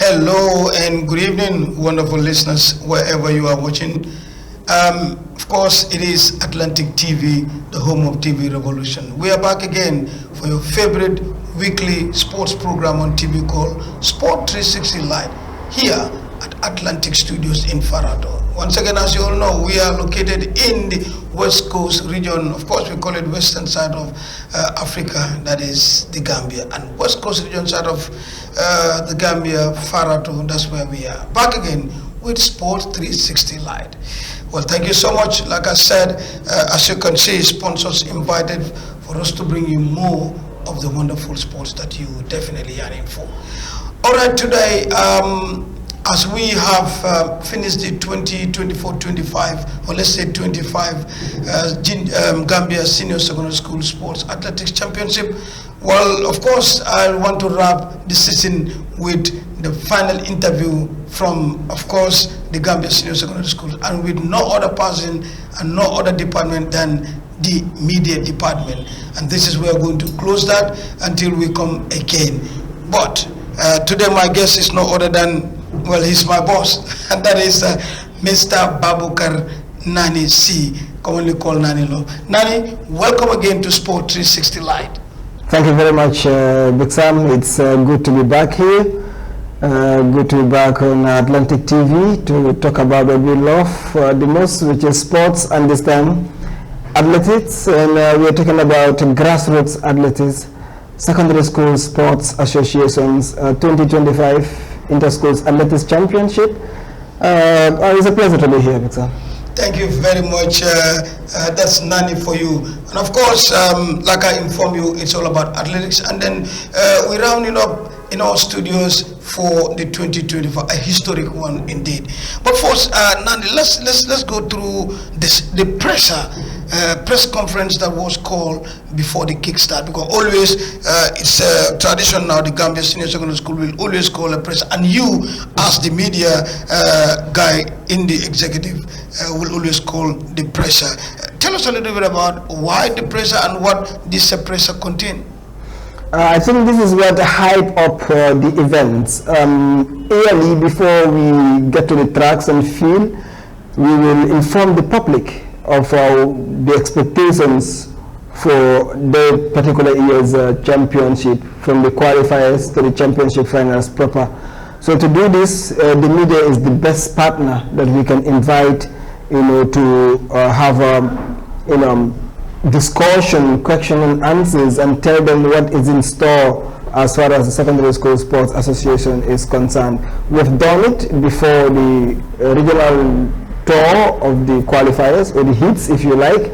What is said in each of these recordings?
Hello and good evening, wonderful listeners, wherever you are watching. Of course, it is Atlantic TV, the home of TV Revolution. We are back again for your favorite weekly sports program on TV called Sport 360 Live here at Atlantic Studios in Farado. Once again, as you all know, we are located in the West Coast region. Of course, we call it western side of Africa, that is the Gambia. And West Coast region side of the Gambia, Farado, that's where we are. Back again with Sport 360 Live. Well, thank you so much. Like I said, as you can see, sponsors invited for us to bring you more of the wonderful sports that you definitely are in for. All right, today, as we have finished the 2024-25, or let's say 25 Gambia Senior Secondary School Sports Athletics Championship, well, of course, I want to wrap the season with the final interview from, of course, the Gambia Senior Secondary School, and with no other person and no other department than the media department. And this is where we're going to close that until we come again. But today my guest is no other than, well, he's my boss, and that is Mr. Baboucarr Nani Sey, commonly called Nani Love. Nani, welcome again to Sport 360 Live. Thank you very much, Big Sam. It's good to be back here. Good to be back on Atlantic TV to talk about what we love the most, which is sports and this time athletics. And we're talking about grassroots athletics, secondary school sports associations, 2025 Inter-Schools Athletics Championship. It's a pleasure to be here, Big Sam. Thank you very much. That's Nani for you. And of course, like I informed you, it's all about athletics. And then we're rounding up in our studios for the 2024, a historic one indeed. But first, Nani, let's go through the press conference that was called before the kickstart, because always it's a tradition now. The Gambia Senior Secondary School will always call a press, and you, as the media guy in the executive, will always call the presser. Tell us a little bit about why the presser and what this presser contains. I think this is what hype up the events. Early, before we get to the tracks and field, we will inform the public of the expectations for the particular year's championship, from the qualifiers to the championship finals proper. So to do this, the media is the best partner that we can invite, to have discussion, question and answers, and tell them what is in store as far as the Secondary School Sports Association is concerned. We've done it before the regional tour of the qualifiers, or the heats if you like,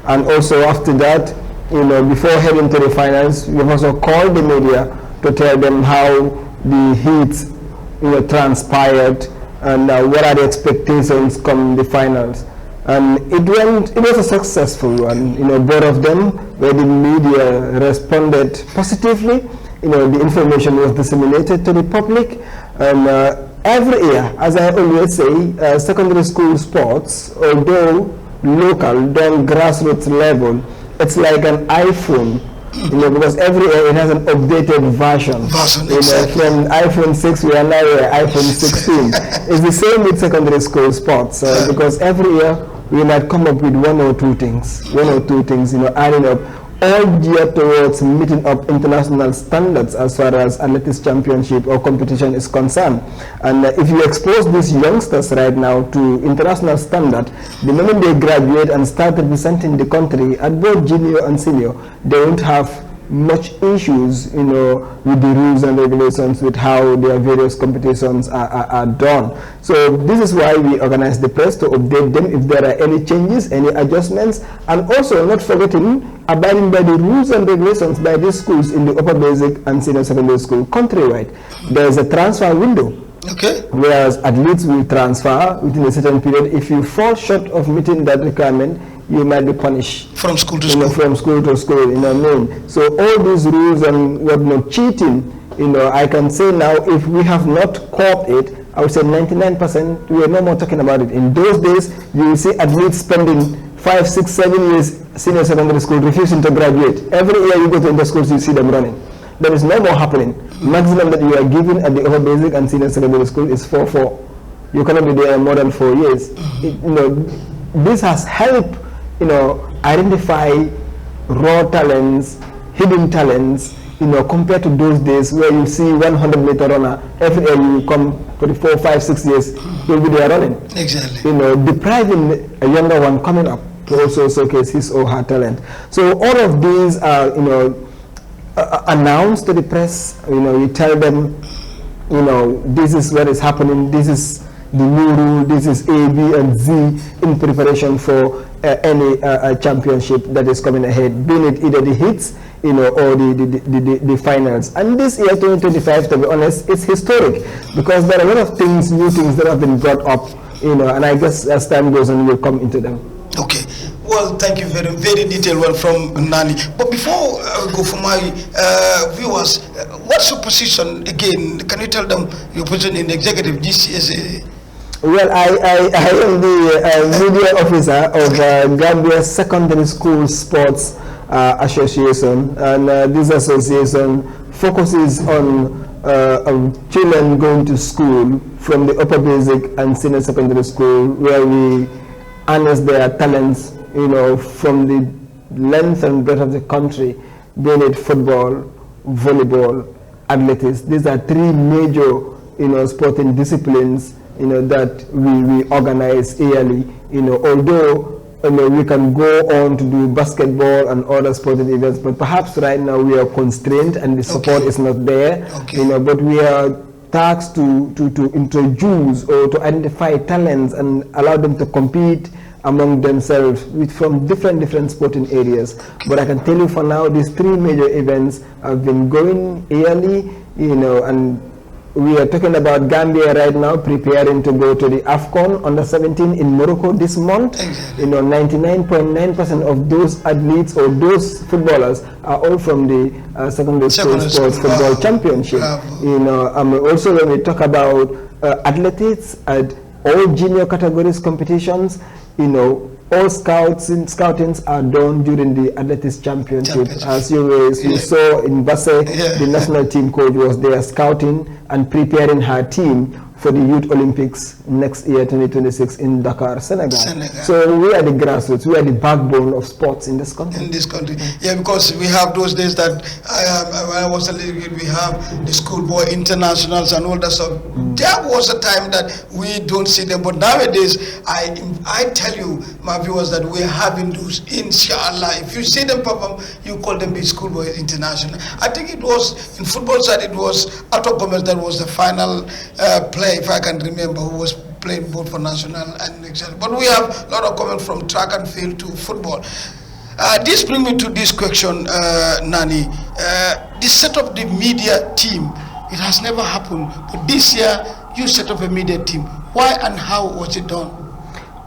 and also after that, before heading to the finals, we've also called the media to tell them how the heats transpired and what are the expectations come the finals. And it was a successful one. Both of them, where the media responded positively. The information was disseminated to the public. And every year, as I always say, secondary school sports, although local, done grassroots level, it's like an iPhone. Because every year it has an updated version. Exactly. From iPhone 6, we are now at iPhone 16. It's the same with secondary school sports, because every year we might come up with one or two things, adding up, all geared towards meeting up international standards as far as athletics championship or competition is concerned. And if you expose these youngsters right now to international standard, the moment they graduate and start representing the country at both junior and senior, they won't have much issues, with the rules and regulations with how their various competitions are done. So this is why we organize the press, to update them if there are any changes, any adjustments, and also not forgetting abiding by the rules and regulations by these schools in the upper basic and senior secondary school countrywide. There is a transfer window. Okay. Whereas athletes will transfer within a certain period. If you fall short of meeting that requirement, you might be punished. From school to school. From school to school, So all these rules and whatnot, cheating, I can say now, if we have not caught it, I would say 99%, we are no more talking about it. In those days, you will see athletes spending 5, 6, 7 years senior secondary school refusing to graduate. Every year you go to inter schools, you see them running. There is no more happening. Maximum that you are given at the upper basic and senior secondary school is 4-4. You cannot be there more than 4 years. This has helped, identify raw talents, hidden talents, compared to those days where you see 100-meter runner, every year you come for the 4, 5, 6 years, you'll be there running. Exactly. Depriving a younger one coming up to also showcase his or her talent. So all of these are, announced to the press. You tell them, this is what is happening, this is the new rule, this is A, B, and Z in preparation for any championship that is coming ahead, being it either the hits, or the finals. And this year, 2025, to be honest, it's historic because there are a lot of things, new things that have been brought up, and I guess as time goes on, we'll come into them. Okay. Well, thank you very, very detailed one from Nani. But before I go for my viewers, what's your position again? Can you tell them your position in the executive GCSA? Well, I am the media officer of Gambia Secondary School Sports Association, and this association focuses on children going to school from the upper basic and senior secondary school, where we harness their talents, from the length and breadth of the country, being it football, volleyball, athletics. These are three major, sporting disciplines, that we organize yearly. Although we can go on to do basketball and other sporting events, but perhaps right now we are constrained and the support is not there. But we are tasked to introduce or to identify talents and allow them to compete among themselves from different sporting areas. But I can tell you for now, these three major events have been going yearly, and we are talking about Gambia right now preparing to go to the AFCON under-17 in Morocco this month. 99.9% of those athletes or those footballers are all from the secondary school sports football championship. Also when we talk about athletics at all junior categories competitions, all scoutings are done during the athletics championship. As you saw in Basse, the national team coach was there scouting and preparing her team for the Youth Olympics next year, 2026, in Dakar, Senegal. So we are the grassroots, we are the backbone of sports in this country. Yeah, because we have those days that when I was a little kid, we have the schoolboy internationals and all that stuff. There was a time that we don't see them, but nowadays, I tell you, my viewers, that we're having those, inshallah. If you see them perform, you call them the schoolboy international. I think it was, in football side, it was Otto Gomez that was the final player, if I can remember, who was playing both for national and etc. But we have a lot of comments from track and field to football. This brings me to this question, Nani. The set of the media team, it has never happened, but this year you set up a media team. Why and how was it done?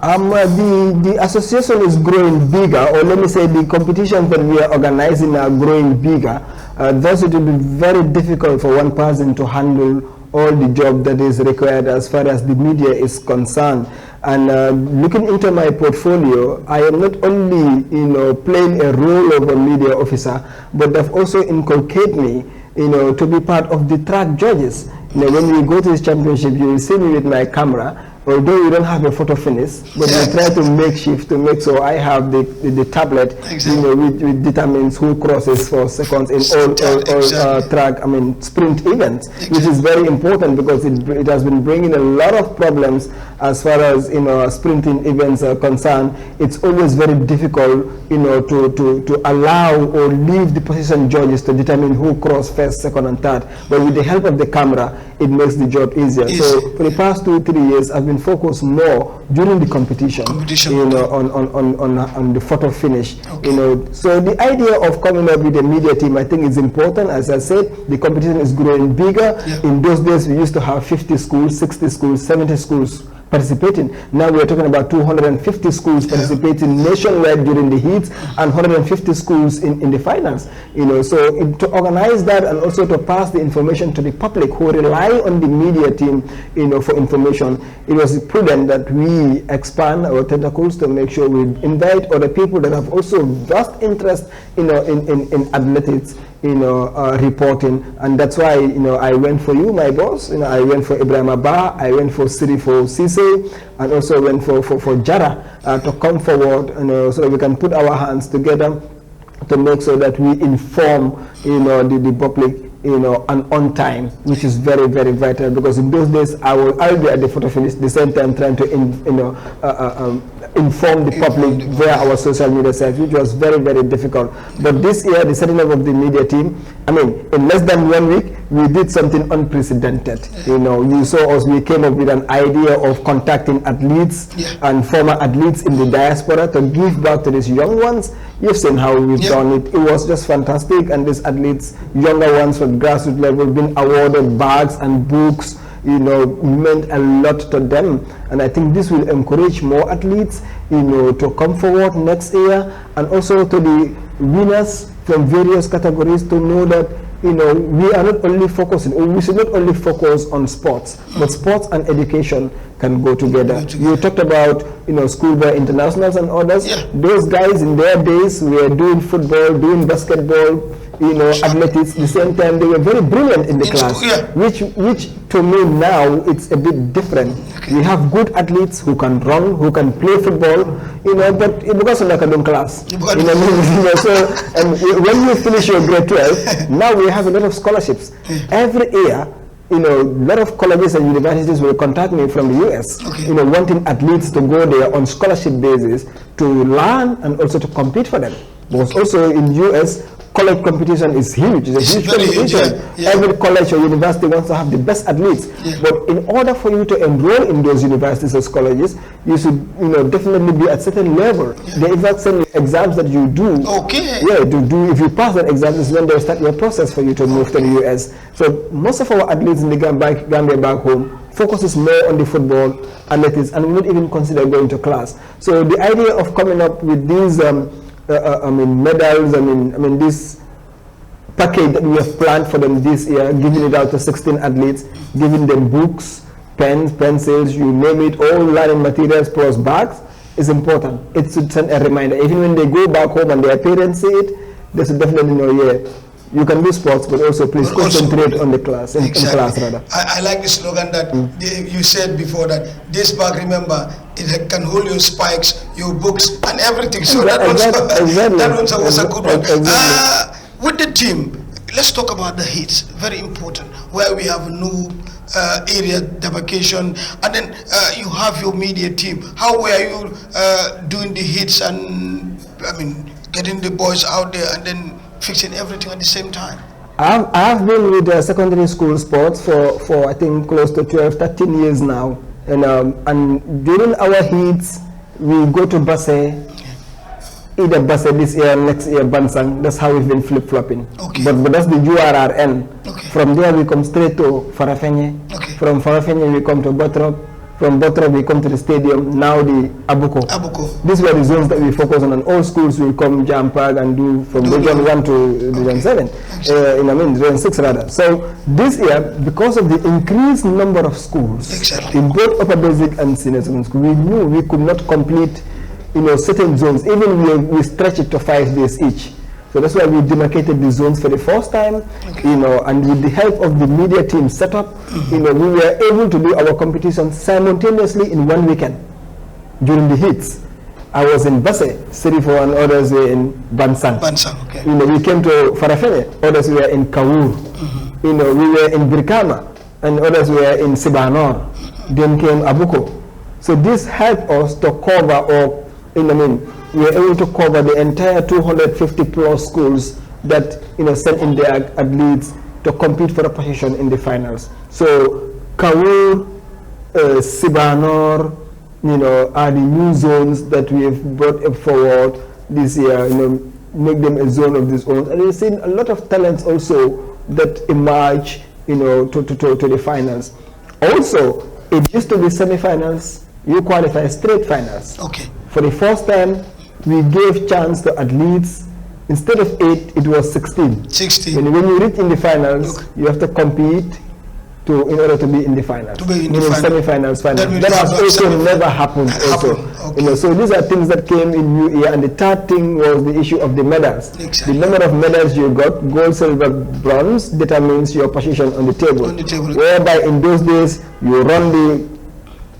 The association is growing bigger, or let me say the competitions that we are organizing are growing bigger. Thus it will be very difficult for one person to handle all the job that is required as far as the media is concerned. And looking into my portfolio, I am not only playing a role of a media officer, but they've also inculcated me to be part of the track judges. When we go to this championship, you will see me with my camera. Although we don't have a photo finish, but we try to make shift to make so I have the tablet, which determines who crosses for seconds in all track, sprint events, which is very important because it has been bringing a lot of problems as far as sprinting events are concerned. It's always very difficult, to allow or leave the position judges to determine who crossed first, second, and third. But with the help of the camera, it makes the job easier. So for the past 2-3 years, I've been focused more during the competition. On the photo finish. So the idea of coming up with a media team, I think, is important. As I said, the competition is growing bigger. In those days, we used to have 50 schools, 60 schools, 70 schools participating. Now we are talking about 250 schools participating nationwide during the heats and 150 schools in the finals. So to organize that and also to pass the information to the public who rely on the media team, for information, it was prudent that we expand our tentacles to make sure we invite other people that have also vast interest, in athletics, reporting, and that's why I went for you, my boss. I went for Ibrahim Abba, I went for Sirifo Sise, and also went for Jara to come forward, so that we can put our hands together to make sure that we inform the public and on time, which is very, very vital, because in those days I'll be at the photo finish the same time trying to inform the public via our social media sites, which was very, very difficult. But this year, the setting up of the media team, in less than 1 week, we did something unprecedented. You saw us, we came up with an idea of contacting athletes and former athletes in the diaspora to give back to these young ones. You've seen how we've done it. It was just fantastic, and these athletes, younger ones from grassroots level, been awarded bags and books, meant a lot to them. And I think this will encourage more athletes, to come forward next year, and also to the winners from various categories to know that, we are not only focusing, or we should not only focus on sports, but sports and education can go together. You talked about, schoolboy internationals and others. Those guys in their days were doing football, doing basketball, athletics. At the same time, they were very brilliant in the class, which to me now it's a bit different. We have good athletes who can run, who can play football, but it becomes like a dumb class. So, and when you finish your grade 12, now we have a lot of scholarships. Every year, a lot of colleges and universities will contact me from the US, wanting athletes to go there on scholarship basis to learn and also to compete for them. Because also in US, college competition is huge. It's a huge competition. Every college or university wants to have the best athletes. But in order for you to enroll in those universities or colleges, you should definitely be at certain level. The exact same exams that you do. If you pass that exam is when they start your process for you to move to the US. So most of our athletes in the Gambia back home focuses more on the football, athletics, and would even consider going to class. So the idea of coming up with these medals, this package that we have planned for them this year, giving it out to 16 athletes, giving them books, pens, pencils, you name it, all learning materials plus bags, is important. It should send a reminder. Even when they go back home and their parents see it, they should definitely know, you can do sports, but also please concentrate on the class, in class rather. I like the slogan that you said before, that this bag, remember, it can hold your spikes, your books, and everything. So that was a good one. With the team, let's talk about the hits. Very important. Where we have new area demarcation, and then you have your media team. How were you doing the hits and getting the boys out there and then fixing everything at the same time? I've been with secondary school sports for I think close to 12, 13 years now. And during our heats, we go to Basse, either Basse this year, next year Bansang. That's how we've been flip-flopping. But that's the URRN. From there we come straight to Farafenye. From Farafenye we come to Botrop. From Botrop we come to the stadium, now the Abuko. These were the zones that we focus on, and all schools will come Jampag and do from Region 1 to Region 7, Region 6 rather. So this year, because of the increased number of schools, in both upper basic and senior secondary school, we knew we could not complete certain zones, even we stretch it to 5 days each. So that's why we demarcated the zones for the first time, and with the help of the media team set up, we were able to do our competition simultaneously in one weekend during the heats. I was in Basse, Sirifo, and others were in Bansang. We came to Farafene, others were in Kawur. We were in Brikama, and others were in Sibanor. Then came Abuko. So this helped us to cover, we were able to cover the entire 250 plus schools that sent in their athletes to compete for a position in the finals. So Kawur, Sibanor, are the new zones that we have brought forward this year. Make them a zone of this own. And we've seen a lot of talents also that emerge, to the finals. Also, it used to be semi-finals. You qualify straight finals. For the first time, we gave chance to athletes. Instead of 8, it was 16. When you reach in the finals, you have to compete in order to be in the finals. To be in the semi-finals, finals. That has also never happened. Also, okay. So these are things that came in new year. And the third thing was the issue of the medals. Exactly. The number of medals you got, gold, silver, bronze, determines your position on the table. Whereby in those days you run the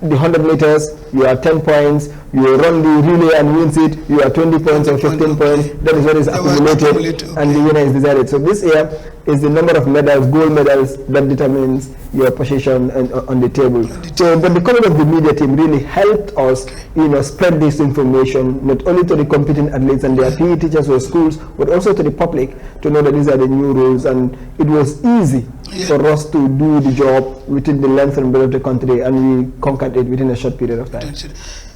100 meters, you are 10 points. You run the relay and wins it, you are 20 points or 15 points. That is what is accumulated, and the winner is decided. So this year is the number of medals, gold medals, that determines your position on the table. So, but the coming of the media team really helped us, spread this information not only to the competing athletes and their PE teachers or schools, but also to the public to know that these are the new rules. And it was easy for us to do the job within the length and breadth of the country, and we conquered it within a short period of time.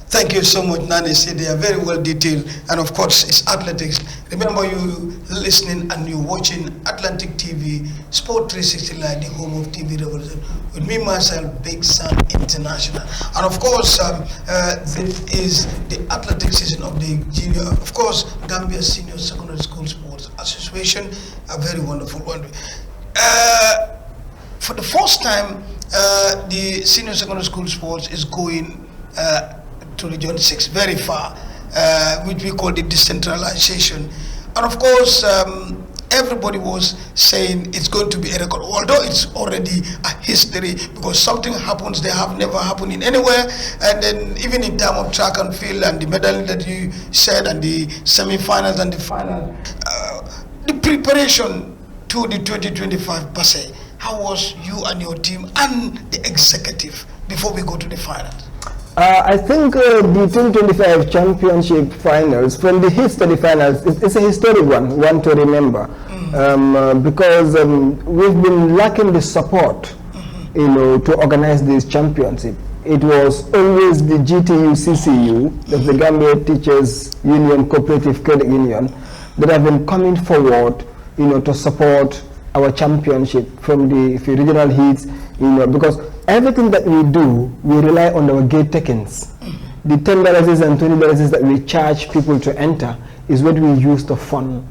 Thank you so much, Nani Sey. They are very well detailed, and of course, it's athletics. Remember, you listening and you watching Atlantic TV, Sport 360 Live, the home of TV revolution, with me, myself, Big Sam International. And of course, this is the athletic season of the junior, of course, Gambia Senior Secondary School Sports Association, a very wonderful one. For the first time, the Senior Secondary School Sports is going to Region 6, very far, which we call the decentralization. And of course, everybody was saying it's going to be a record, although it's already a history, because something happens they have never happened in anywhere. And then even in terms of track and field and the medal that you said, and the semi-finals and the final, the preparation to the 2025 per se, how was you and your team and the executive before we go to the finals? I think the 2025 championship finals, from the hits to the finals, it's a historic one to remember, because we've been lacking the support, to organize this championship. It was always the GTU CCU, that's the Gambia Teachers Union Cooperative Credit Union, that have been coming forward, to support our championship from the regional heats, because everything that we do, we rely on our gate takings. The $10 and $20 that we charge people to enter is what we use to fund,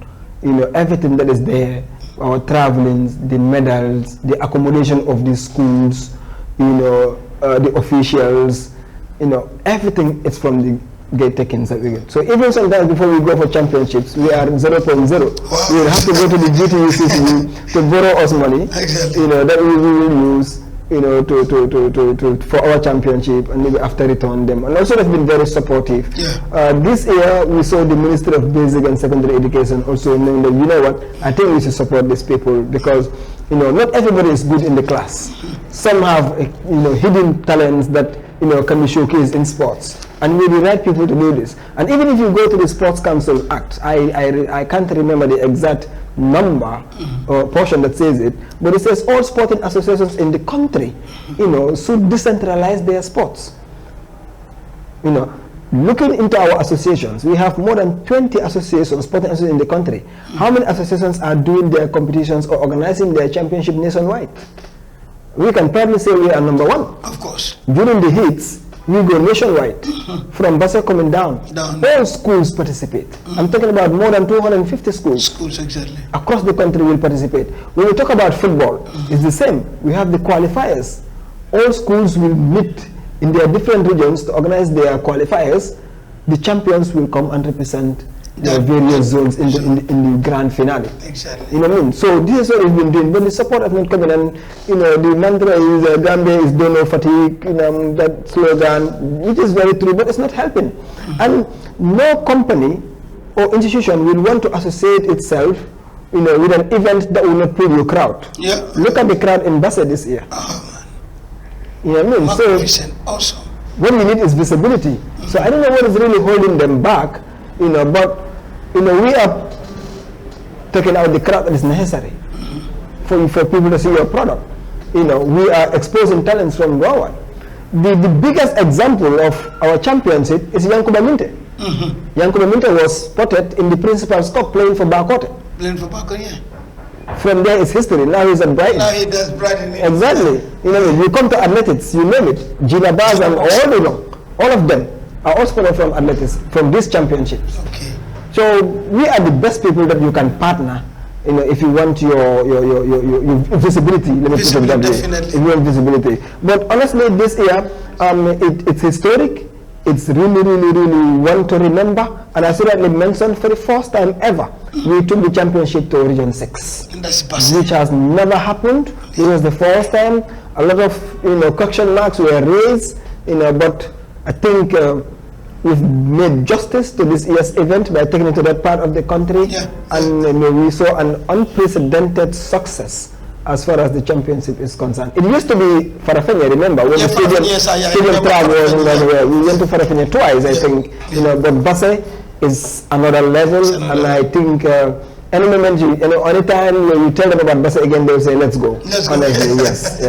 everything that is there, our travelings, the medals, the accommodation of the schools, the officials, everything is from the gate takings that we get. So even sometimes before we go for championships, we are 0.0. Wow. We will have to go to the GTUCC to borrow us money, exactly. That we will use, for our championship, and maybe after return them. And also they've been very supportive. Yeah. This year we saw the Ministry of Basic and Secondary Education also knowing that, I think we should support these people, because not everybody is good in the class. Some have hidden talents that can be showcased in sports, and we the right people to do this. And even if you go to the Sports Council Act, I can't remember the exact number or portion that says it, but it says all sporting associations in the country, should decentralize their sports. Looking into our associations, we have more than 20 associations, sporting associations in the country. How many associations are doing their competitions or organizing their championship nationwide? We can probably say we are number one. Of course. During the heats, we go nationwide, from Basel coming down. All schools participate. I'm talking about more than 250 schools. Schools, exactly. Across the country will participate. When we talk about football, it's the same. We have the qualifiers. All schools will meet in their different regions to organize their qualifiers. The champions will come and represent the various zones in the grand finale. Exactly. You know what I mean? So this is what we've been doing. But the support has not coming, and the mantra is Gambia is don't know fatigue, that slogan, which is very true, but it's not helping. And no company or institution will want to associate itself with an event that will not pull your crowd. Yeah. Look at the crowd in Basse this year. Oh, man. You know what I mean? So awesome. what we need is visibility. So I don't know what is really holding them back, but we are taking out the crowd that is necessary for people to see your product. We are exposing talents from Rowan. The biggest example of our championship is Yankuba Minte. Yankuba Minte was spotted in the principal's cup playing for Bakote. Playing for Bakote, yeah. From there is history. Now he's at Brighton. Now he does Brighton. Exactly. You come to athletics, you name it. Gina Baz and all of them are all spotted from athletics, from these championships. Okay. So we are the best people that you can partner if you want your visibility, let me put it that way. Definitely. If you want visibility. But honestly, this year, it's historic. It's really, really, really one to remember. And as you rightly mentioned, for the first time ever, we took the championship to Region 6. And that's Basse. Which has never happened. It was the first time. A lot of question marks were raised, but I think we've made justice to this year's event by taking it to that part of the country. Yeah. And we saw an unprecedented success as far as the championship is concerned. It used to be Farafenni, remember, when the stadium track was we went to Farafenni twice, I think. But Basse is another level, and I think any moment, anytime you tell them about Basse again, they'll say, let's go. Let's go. Honestly, yes.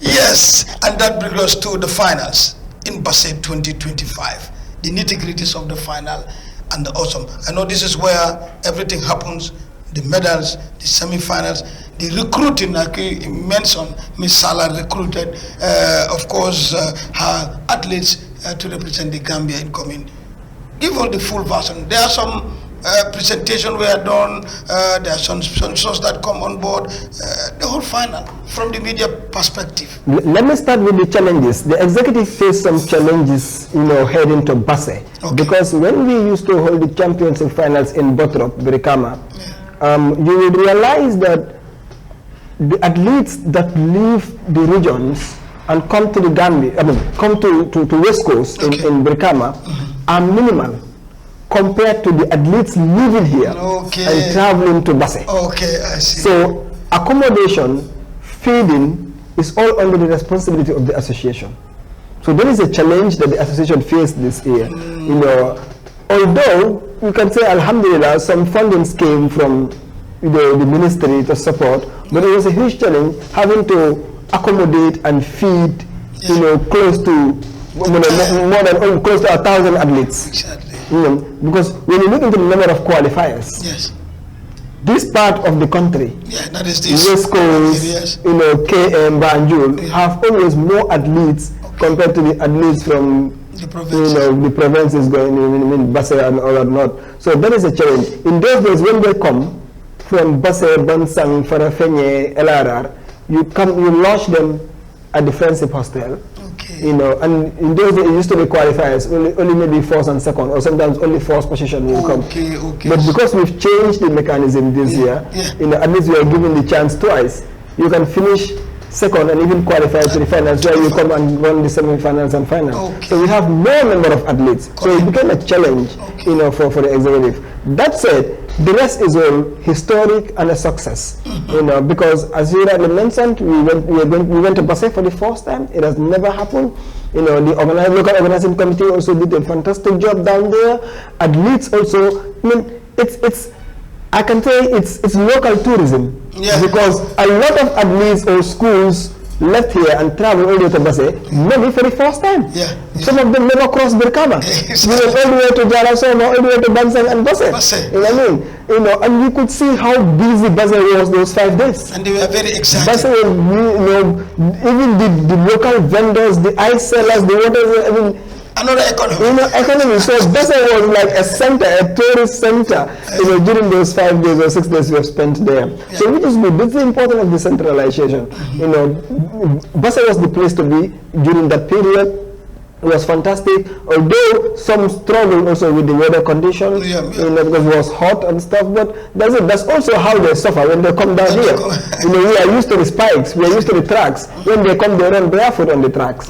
Yes, and that brings us to the finals in Basse 2025. The nitty-gritties of the final and the awesome. I know this is where everything happens, the medals, the semi-finals, the recruiting, like you mentioned, Miss Salah recruited, of course, her athletes to represent the Gambia in coming. Give all the full version. There are some presentation were done, there are some shows that come on board, the whole final, from the media perspective. Let me start with the challenges. The executive faced some challenges, heading to Basse. Okay. Because when we used to hold the championship finals in Botrop, Brikama, you would realize that the athletes that leave the regions and come to the Gambia, come to West Coast in Brikama are minimal compared to the athletes living here and traveling to Basse. Okay, I see. So accommodation, feeding is all under the responsibility of the association. So there is a challenge that the association faced this year. Although you can say Alhamdulillah, some fundings came from the ministry to support, but it was a huge challenge having to accommodate and feed, close to more than close to 1,000 athletes. Exactly. Because when you look into the number of qualifiers, yes, this part of the country, that is this West Coast, KM, Banjul, have always more athletes compared to the athletes from the provinces going in Basse and all that not. So that is a challenge. In those days when they come from Basse, Bansang, Farafenni, LRR, you launch them at the friendship hostel. And in those days it used to be qualifiers, only maybe first and second, or sometimes only first position will come. But because we've changed the mechanism this year, at least we are given the chance twice. You can finish second and even qualify to the finals, where you come and run the semi-finals and finals. So we have more number of athletes. So it became a challenge, for the executive. That said, the rest is all historic and a success, because as you rightly mentioned, we went to Basse for the first time. It has never happened. The local organizing committee also did a fantastic job down there. Athletes also, I can say it's local tourism, because a lot of athletes or schools left here and traveled all the way to Basse, maybe for the first time. Some of them never crossed Brikama. We went all the way to Jarasoma, all the way to Bansang and Basse. You know what I mean? And you could see how busy Basse was those 5 days. And they were very excited. Basse was, even the local vendors, the ice sellers, the waters, another economy. Economy. So Basse was like a center, a tourist center, during those 5 days or 6 days we have spent there. So which is good. That's the importance of decentralization. Basse was the place to be during that period. It was fantastic, although some struggled also with the weather conditions, because it was hot and stuff, but that's also how they suffer when they come down here. We are used to the spikes, we are used to the tracks. When they come, they run barefoot on the tracks.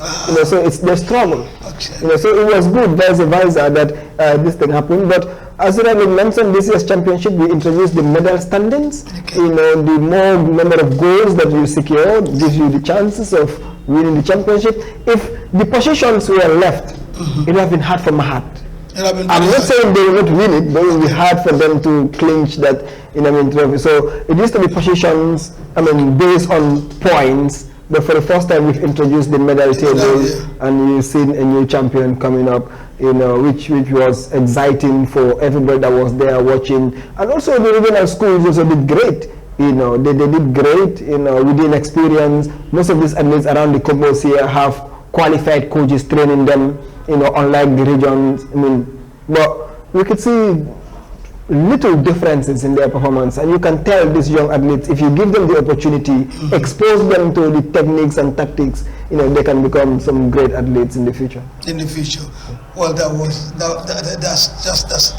So they struggle. So it was good, vice versa, that this thing happened. But as I mentioned, this year's championship, we introduced the medal standings. The more number of goals that you secure gives you the chances of winning the championship. If the positions were left, it would have been hard for Mahat. I'm not saying they will not win it, but it will be hard for them to clinch that trophy. So it used to be positions, based on points. But for the first time, we've introduced the medal table, and you've seen a new champion coming up, which was exciting for everybody that was there watching. And also the regional schools also did great. They did great, within experience. Most of these athletes around the Combos here have qualified coaches training them, unlike the regions. But we could see little differences in their performance, and you can tell these young athletes, if you give them the opportunity, expose them to the techniques and tactics, they can become some great athletes in the future. In the future. Well, that's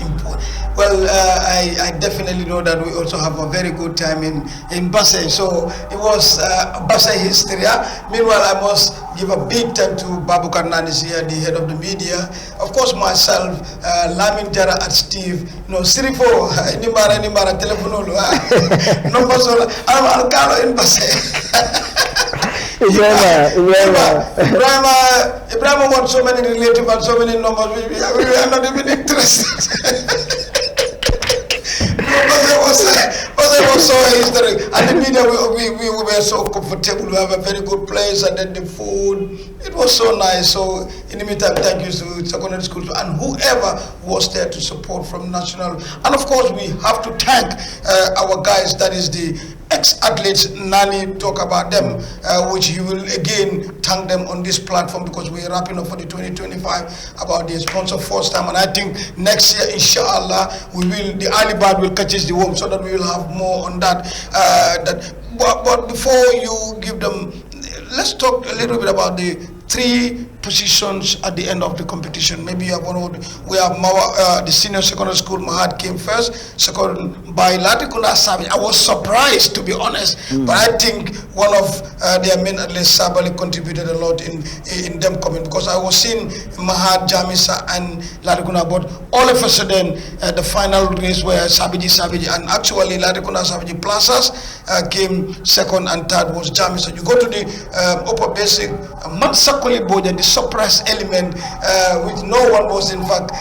important. Well, I definitely know that we also have a very good time in Basse. So it was Basse history. Meanwhile, I must give a big thank to Baboucarr Nani Sey, the head of the media. Of course, myself, Lamin Jara at Steve, Sirifo, Nimara, telephone, number so I'm Alcalo in Basse. Ibrahim wants so many relatives and so many numbers. We are not even interested. It was so historic. And the media, we were so comfortable. We have a very good place, and then the food. It was so nice. So in the meantime, thank you to secondary school and whoever was there to support from national. And of course, we have to thank our guys. That is the ex-athletes. Nani talk about them, which he will again thank them on this platform, because we are wrapping up for the 2025 about the sponsor first time. And I think next year, inshallah, the early bird will catch the worm, so that we will have more on that. But before you give them, let's talk a little bit about the 3 positions at the end of the competition. Maybe you have we have the senior secondary school, Mahad came first, second by Latrikunda Savage. I was surprised, to be honest, but I think one of their main athletes, Sabali, contributed a lot in them coming, because I was seeing Mahad, Jamisa and Latrikunda, but all of a sudden the final race where Savage, and actually Latrikunda Savage Plazas came second, and third was Jamisa. You go to the upper basic, Matsakoli Boja, the surprise element, which no one was in fact,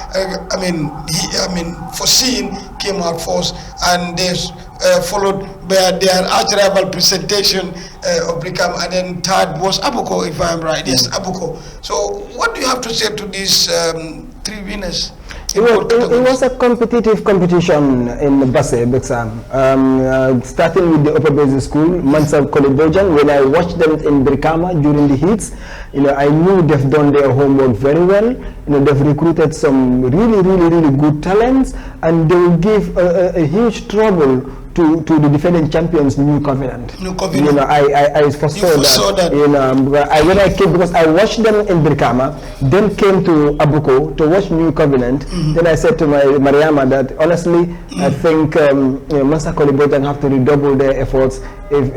foreseen, came out first, and they followed by their arch-rival presentation of Brikam, and then third was Abuko, if I'm right. Yes, Abuko. So what do you have to say to these 3 winners? It was a competitive competition in Basse, Bexam. Starting with the upper basic school, Mansab Kolibojan. When I watched them in Brikama during the heats, I knew they've done their homework very well. They've recruited some really good talents, and they will give a huge trouble to the defending champions, New Covenant. I foresaw that. When I came, because I watched them in Brikama, then came to Abuko to watch New Covenant. Then I said to my Mariama that honestly, I think Master Kolibotan have to redouble their efforts if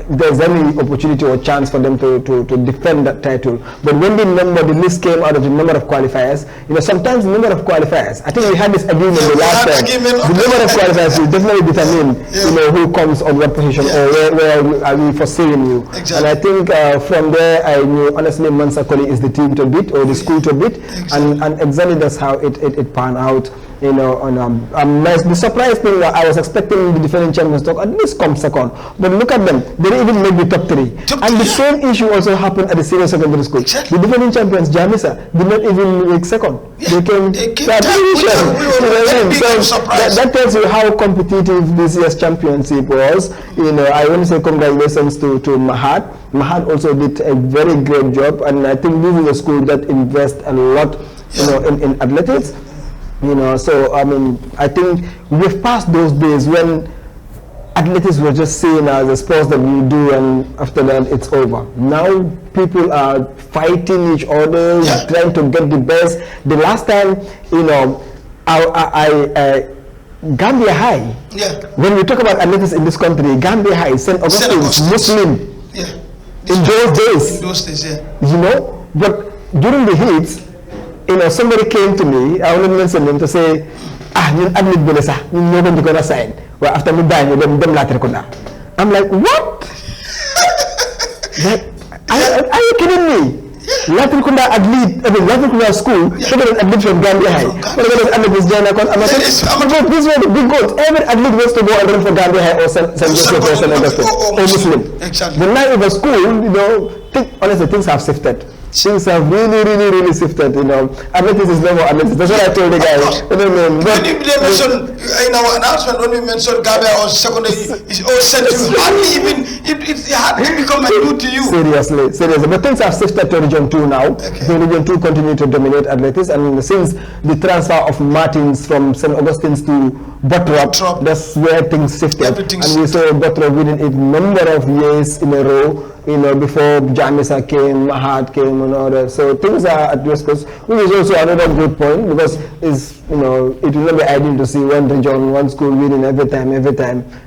there's any opportunity or chance for them to defend that title. But when the list came out of the number of qualifiers, sometimes the number of qualifiers, I think we had this agreement the last time. The number of qualifiers will definitely determine who comes on what position or where are we foreseeing you. Exactly. And I think from there I knew honestly Mansa Koli is the team to beat, or the school to beat, and exactly that's how it panned out. The surprise thing that I was expecting the defending champions to at least come second, but look at them, they didn't even make the top 3. And the same issue also happened at the senior secondary school. Exactly. The defending champions, Jamisa, did not even make second. They came third position. That tells you how competitive this year's championship was. I want to say congratulations to Mahad. Mahad also did a very great job, and I think this is a school that invests a lot in athletics. So I think we've passed those days when athletics were just seen as a sport that we do, and after that it's over. Now people are fighting each other, trying to get the best. The last time, Gambia High. When we talk about athletics in this country, Gambia High, St. Augustine's, Muslim. In those days, But during the heats, somebody came to me, I want to mention them, to say, you're admit Bonesa, you're not going to go sign. Well, after me dying, them Latrikunda. I'm like, what? Are you kidding me? Latrikunda Latrikunda school, admit from Gambia High. This was the big goals. Every athlete wants to go and run for Gambia High or St. Joseph or St. Augustine or Muslim. Exactly. But now in the school, honestly, things have shifted. things have really shifted, you know. Athletics is no more athletics. That's what I told the guys. When you mentioned in our announcement, when we mentioned Gambia or secondary, it's all said to hardly even, it hardly become new to you. Seriously. But things have shifted to Region 2 now. Okay. So Region 2 continue to dominate athletics, and since the transfer of Martins from St. Augustine's to Bottrop, that's where things shifted. And we saw Bottrop winning a number of years in a row, you know, before Jamisa came, Mahat came, and all that. So things are at West Coast, which is also another good point, because it's, you know, it will not be ideal to see one region, one school winning every time.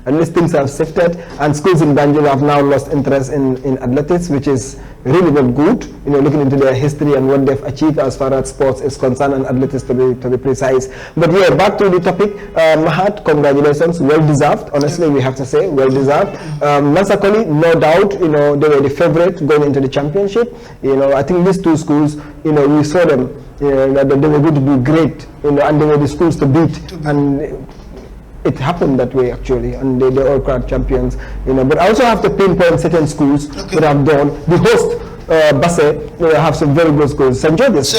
And these things have shifted, and schools in Banjul have now lost interest in athletics, which is really not good, you know, looking into their history and what they've achieved as far as sports is concerned, and athletics to be precise. But yeah, back to the topic, Mahat, congratulations, well deserved, honestly, we have to say, well deserved. Mansakoli, no doubt, you know, they were the favorite going into the championship. You know, I think these two schools, you know, we saw them, you know, that they were going to do great, you know, and they were the schools to beat. And it happened that way actually, and they all crowned champions, you know. But I also have to pinpoint certain schools that have done. The host, Basse, you know, have some very good schools. St. George's,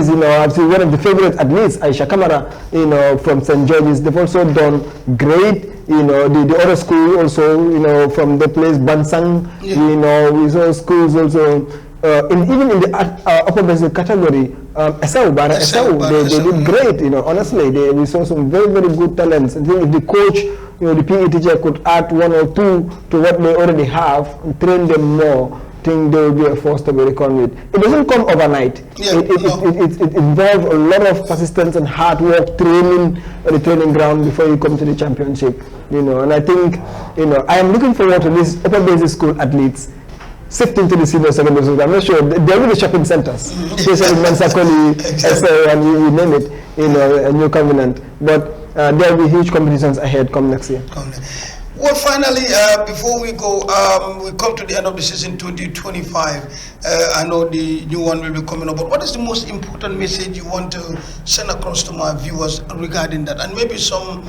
you know, I've seen one of the favorite athletes, Aisha Kamara, you know, from St. George's. They've also done great, you know. The other school also, you know, from the place Bansang, you know, we saw schools also. Even in the upper basic category, Esau, they did great, you know, honestly. We saw some very good talents. I think if the coach, you know, the PE teacher could add one or two to what they already have and train them more, I think they will be a force to be reckoned with. It doesn't come overnight. It involves a lot of persistence and hard work, training at the training ground before you come to the championship, you know. And I think, you know, I am looking forward to these upper basic school athletes shifting to the senior secondary school. I'm not sure, they're in the shopping centers, especially Mansakoli, SA, and you name it, you know, a New Covenant. But there will be huge competitions ahead come next year. Well, finally, before we go, we come to the end of the season 2025. I know the new one will be coming up, but what is the most important message you want to send across to my viewers regarding that? And maybe some,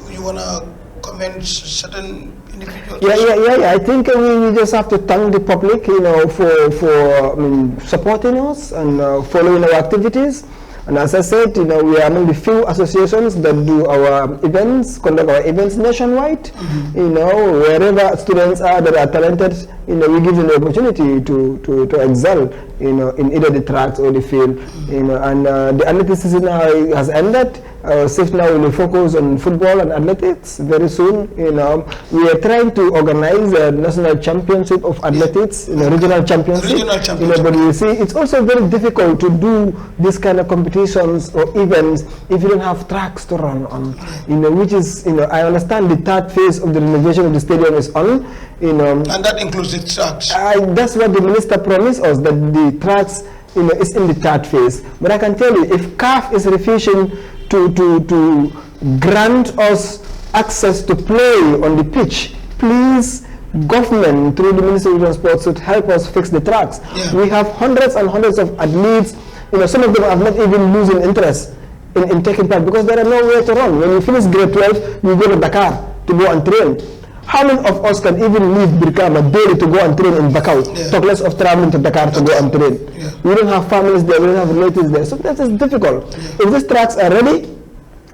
you want to comment certain individuals? Yeah. I think we just have to thank the public, you know, for supporting us and following our activities. And as I said, you know, we are among the few associations that do our events, conduct our events nationwide. You know, wherever students are that are talented, you know, we give them the opportunity to excel, you know, in either the tracks or the field. You know, and the athletics season now has ended. SIFT now will focus on football and athletics very soon. You know, we are trying to organize a national championship of athletics, you know, regional championship. You know, but you see, it's also very difficult to do this kind of competitions or events if you don't have tracks to run on. You know, which is, you know, I understand the third phase of the renovation of the stadium is on. You know, and that includes the tracks. That's what the minister promised us, that the tracks, you know, is in the third phase. But I can tell you, if CAF is refusing to grant us access to play on the pitch, please, government through the Ministry of Transport should help us fix the tracks. We have hundreds and hundreds of athletes, you know, some of them have not even losing interest in taking part because there are nowhere to run. When you finish grade 12, you go to Dakar to go and train. How many of us can even leave Brikama daily to go and train in Bakau? Talk less of traveling to Dakar to go and train. We don't have families there, we don't have relatives there, so that is difficult. If these tracks are ready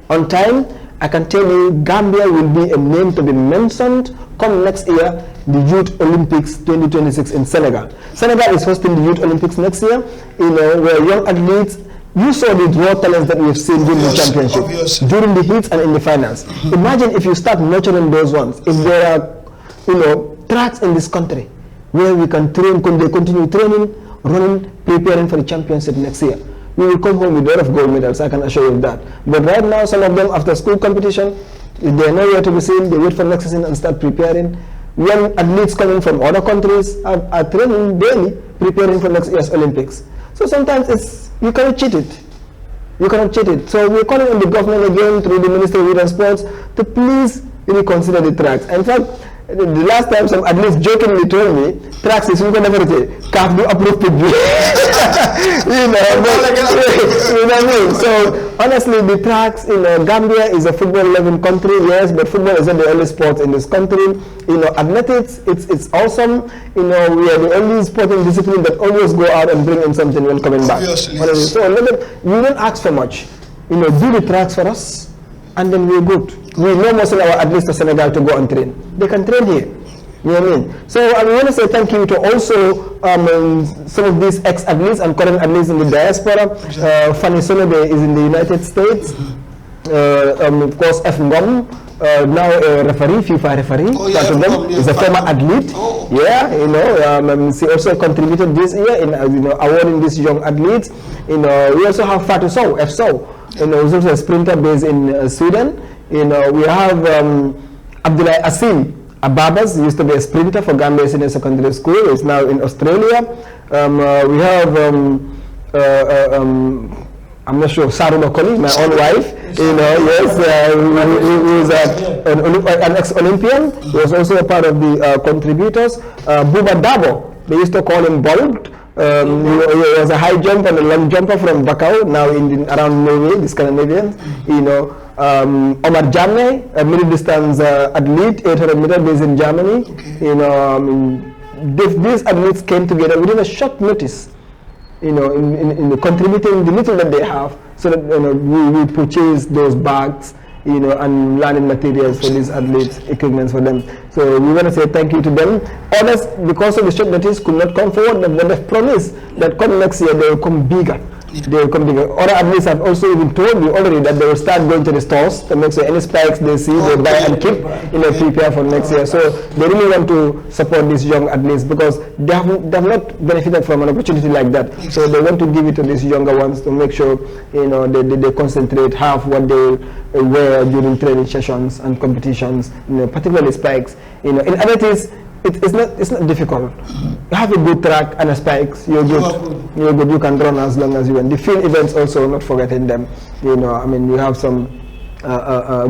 on time, I can tell you Gambia will be a name to be mentioned come next year, the Youth Olympics 2026 in Senegal. Senegal is hosting the Youth Olympics next year, you know, where young athletes, you saw the raw talents that we've seen during the championship, during the heats and in the finals. Imagine if you start nurturing those ones, if there are, you know, tracks in this country where we can train, they continue training, running, preparing for the championship next year. We will come home with a lot of gold medals, I can assure you of that. But right now, some of them, after school competition, they are nowhere to be seen, they wait for next season and start preparing. Young athletes coming from other countries are training daily, preparing for next year's Olympics. So sometimes you cannot cheat it. You cannot cheat it. So we're calling on the government again through the Ministry of Youth and Sports to please reconsider the tracks. In fact, the last time some athletes jokingly told me, tracks is going to never CAF do approve people. you know, you know what I mean? So honestly, the tracks, you know, Gambia is a football-loving country, yes, but football is not the only sport in this country. You know, athletics, it's awesome. You know, we are the only sporting discipline that always go out and bring in something when coming back. Obviously, yes. So we don't ask for much. You know, do the tracks for us, and then we're good. We know most of our athletes to Senegal to go and train. They can train here. You know what I mean? So I want to say thank you to also some of these ex-athletes and current athletes in the diaspora. Fanny Sonobe is in the United States. Of course, F. Ngom, now a referee, FIFA referee. Oh, yeah, is a former athlete. Oh. Yeah, you know, she also contributed this year in you know, awarding these young athletes. You know, we also have Fatou Sow, F. Sow. You know, who's also a sprinter based in Sweden. You know, we have Abdullah Asim Ababas, used to be a sprinter for Gambia Senior Secondary School, is now in Australia. We have, I'm not sure, Saru Makoli, my own wife, you know, yes, who is an ex-Olympian. He was also a part of the contributors. Buba Dabo, they used to call him Bold. He was a high jumper and a long jumper from Bakau, now around Norway, the Scandinavian, you know. Omar Jamne, a middle distance athlete, 800 meter based in Germany. Okay. You know, these athletes came together within a short notice, you know, in contributing the little that they have, so that, you know, we purchase those bags, you know, and learning materials for these athletes, equipment for them. So we want to say thank you to them. Others, because of the short notice, could not come forward, but they've promised that come next year they will come bigger. They will come bigger. Other athletes have also even told me already that they will start going to the stores to make sure any spikes they see, they buy and keep, you know, prepare for next year. So they really want to support these young athletes because they have not benefited from an opportunity like that. So they want to give it to these younger ones to make sure, you know, they concentrate, have what they wear during training sessions and competitions, you know, particularly spikes. You know, in athletics, it's not difficult. You have a good track and a spikes, you're good. You're good. You can run as long as you want. The field events also, not forgetting them. You know, I mean, you have some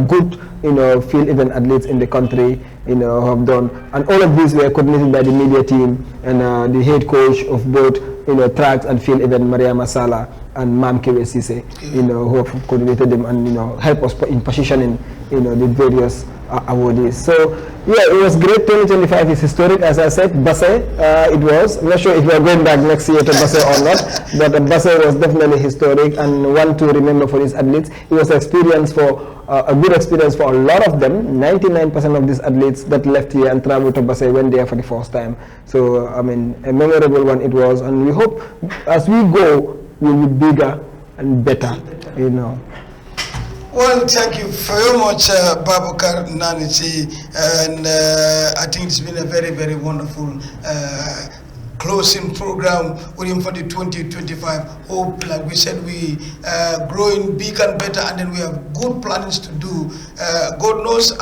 good, you know, field event athletes in the country, you know, have done, and all of these were coordinated by the media team and the head coach of both, you know, tracks and field event, Maria Masala and Mam Kewe Sise, you know, who have coordinated them and, you know, help us in positioning, you know, the various awardees. So yeah, it was great. 2025 is historic, as I said. Basse, it was. I'm not sure if we are going back next year to Basse or not, but Basse was definitely historic and one to remember for these athletes. It was an experience for a good experience for a lot of them. 99% of these athletes that left here and traveled to Basse went there for the first time. So I mean, a memorable one it was, and we hope as we go, we'll be bigger and better, you know. Well, thank you very much, Baboucarr Nani Sey, and I think it's been a very, very wonderful closing program waiting for the 2025. Hope, like we said, we growing big and better, and then we have good plans to do. God knows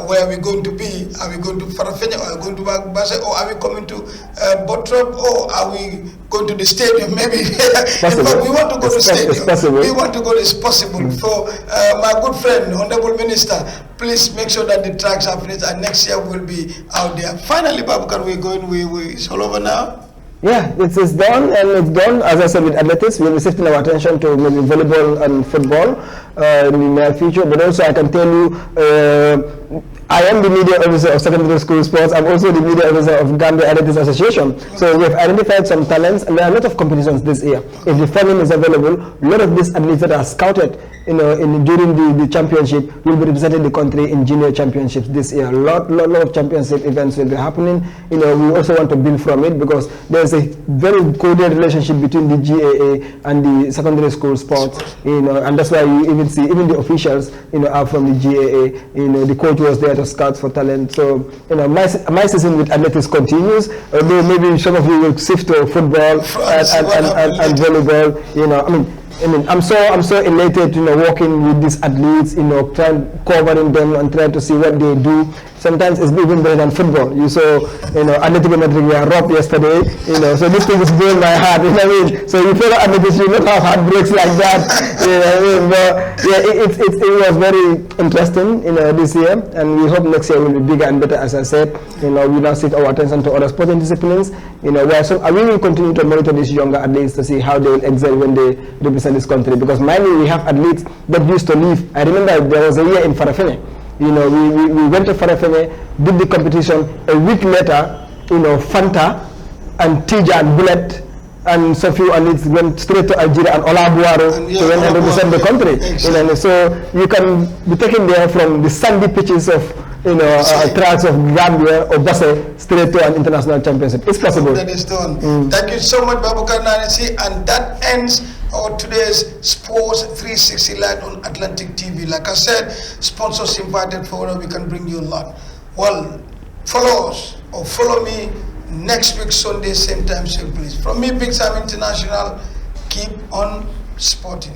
where we're going to be. Are we going to Farafenya, or are we going to Basse, or are we coming to Bottrop, or are we going to the stadium? Maybe. In fact, we want to go to the stadium. We want to go. It's possible. So, my good friend, Honorable Minister, please make sure that the tracks are finished, and next year we'll be out there. Finally, Baboucarr, we're going. It's all over now. Yeah, it's done, and it's done. As I said, with athletics, we'll be shifting our attention to maybe volleyball and football in the near future. But also, I can tell you, I am the media officer of secondary school sports. I'm also the media officer of Gambia Athletics Association. So we have identified some talents, and there are a lot of competitions this year. If the funding is available, a lot of these athletes that are scouted, you know, during the championship will be representing the country in junior championships this year. A lot of championship events will be happening. You know, we also want to build from it because there's a very coded relationship between the GAA and the secondary school sports. You know, and that's why you even see even the officials, you know, are from the GAA. You know, the coach was there to scout for talent. So, you know, my season with athletics continues. Although maybe some of you will shift to football and volleyball. You know, I mean, I'm so elated, you know, working with these athletes, you know, covering them and trying to see what they do. sometimes it's even better than football. You saw, Atletico Madrid were robbed yesterday, so this thing is blowing my heart, you know what I mean? So you follow Atletico, you not have heartbreaks like that, you know what I mean? But yeah, it was very interesting, this year, and we hope next year will be bigger and better, as I said. We now shift our attention to other sporting disciplines, we will continue to monitor these younger athletes to see how they will excel when they represent this country, because mainly we have athletes that used to leave. I remember there was a year in Farafene. We went to Farafene, did the competition. A week later, Fanta and Tija and Bullet and so few athletes went straight to Algeria and Olabuaro to went and represent the country. So you can be taken there from the sandy pitches of tracks of Gambia or Basse straight to an international championship. It's possible. That is done. Thank you so much, Baboucarr Nani Sey, and that ends our today's Sports 360 Live on Atlantic TV. Like I said, sponsors invited forward, we can bring you a lot. Well, follow us or follow me next week Sunday, same time, same place. From me, Big Time International, keep on sporting.